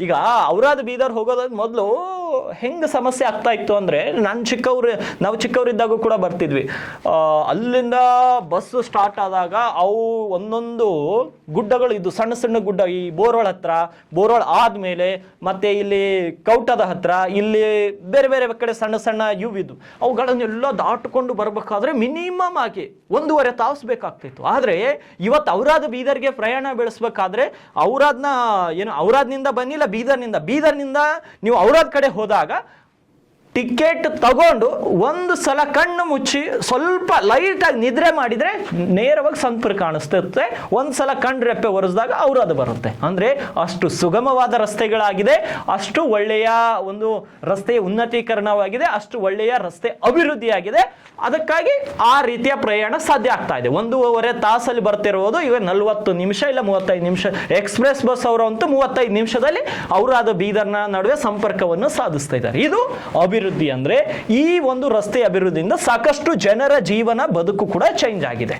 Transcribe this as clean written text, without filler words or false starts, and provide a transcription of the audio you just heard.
ಈಗ ಔರಾದ್ ಬೀದರ್ ಹೋಗೋದಾದ್ರೆ ಮೊದಲು ಹೆಂಗೆ ಸಮಸ್ಯೆ ಆಗ್ತಾ ಇತ್ತು ಅಂದರೆ, ನಾವು ಚಿಕ್ಕವರಿದ್ದಾಗೂ ಕೂಡ ಬರ್ತಿದ್ವಿ. ಅಲ್ಲಿಂದ ಬಸ್ ಸ್ಟಾರ್ಟ್ ಆದಾಗ ಅವು ಒಂದೊಂದು ಗುಡ್ಡಗಳು ಇದ್ದು, ಸಣ್ಣ ಸಣ್ಣ ಗುಡ್ಡ, ಈ ಬೋರ್ವಾಳ ಹತ್ರ, ಬೋರ್ವಾಳ ಆದಮೇಲೆ ಮತ್ತೆ ಇಲ್ಲಿ ಕೌಟದ ಹತ್ರ, ಇಲ್ಲಿ ಬೇರೆ ಬೇರೆ ಕಡೆ ಸಣ್ಣ ಸಣ್ಣ ಇವು ಅವುಗಳನ್ನೆಲ್ಲ ದಾಟಿಕೊಂಡು ಬರಬೇಕಾದ್ರೆ ಮಿನಿಮಮ್ ಆಗಿ 1.5 ತಾಸು ಬೇಕಾಗ್ತಿತ್ತು. ಆದರೆ ಇವತ್ತು ಔರಾದ್ ಬೀದರ್ಗೆ ಪ್ರಯಾಣ ಬೆಳೆಸ್ಬೇಕಾದ್ರೆ ಔರಾದ್ನಿಂದ ಬನ್ನಿಲ್ಲ ಬೀದರ್ನಿಂದ ನೀವು ಔರಾದ್ ಕಡೆ ಹೋದಾಗ ಟಿಕೆಟ್ ತಗೊಂಡು ಒಂದು ಸಲ ಕಣ್ಣು ಮುಚ್ಚಿ ಸ್ವಲ್ಪ ಲೈಟಾಗಿ ನಿದ್ರೆ ಮಾಡಿದರೆ ನೇರವಾಗಿ ಸಂಪರ್ಕ ಕಾಣಿಸ್ತುತ್ತೆ. ಒಂದು ಸಲ ಕಣ್ಣು ರೆಪ್ಪೆ ಒರೆಸಿದಾಗ ಔರಾದ್ ಬರುತ್ತೆ. ಅಂದರೆ ಅಷ್ಟು ಸುಗಮವಾದ ರಸ್ತೆಗಳಾಗಿದೆ, ಅಷ್ಟು ಒಳ್ಳೆಯ ಒಂದು ರಸ್ತೆಯ ಉನ್ನತೀಕರಣವಾಗಿದೆ, ಅಷ್ಟು ಒಳ್ಳೆಯ ರಸ್ತೆ ಅಭಿವೃದ್ಧಿಯಾಗಿದೆ. ಅದಕ್ಕಾಗಿ ಆ ರೀತಿಯ ಪ್ರಯಾಣ ಸಾಧ್ಯ ಆಗ್ತಾ ಇದೆ. 1.5 ತಾಸಲ್ಲಿ ಬರ್ತಿರೋದು ಈಗ 40 ನಿಮಿಷ ಇಲ್ಲ 35 ನಿಮಿಷ. ಎಕ್ಸ್ಪ್ರೆಸ್ ಬಸ್ ಅವರಂತೂ 35 ನಿಮಿಷದಲ್ಲಿ ಔರಾದ್ ಬೀದರ್ನ ನಡುವೆ ಸಂಪರ್ಕವನ್ನು ಸಾಧಿಸ್ತಾ ಇದ್ದಾರೆ. ಇದು ಅಭಿವೃದ್ಧಿ. ಅಂದ್ರೆ ಈ ಒಂದು ರಸ್ತೆ ಅಭಿವೃದ್ಧಿಯಿಂದ ಸಾಕಷ್ಟು ಜನರ ಜೀವನ ಬದುಕು ಕೂಡ ಚೇಂಜ್ ಆಗಿದೆ.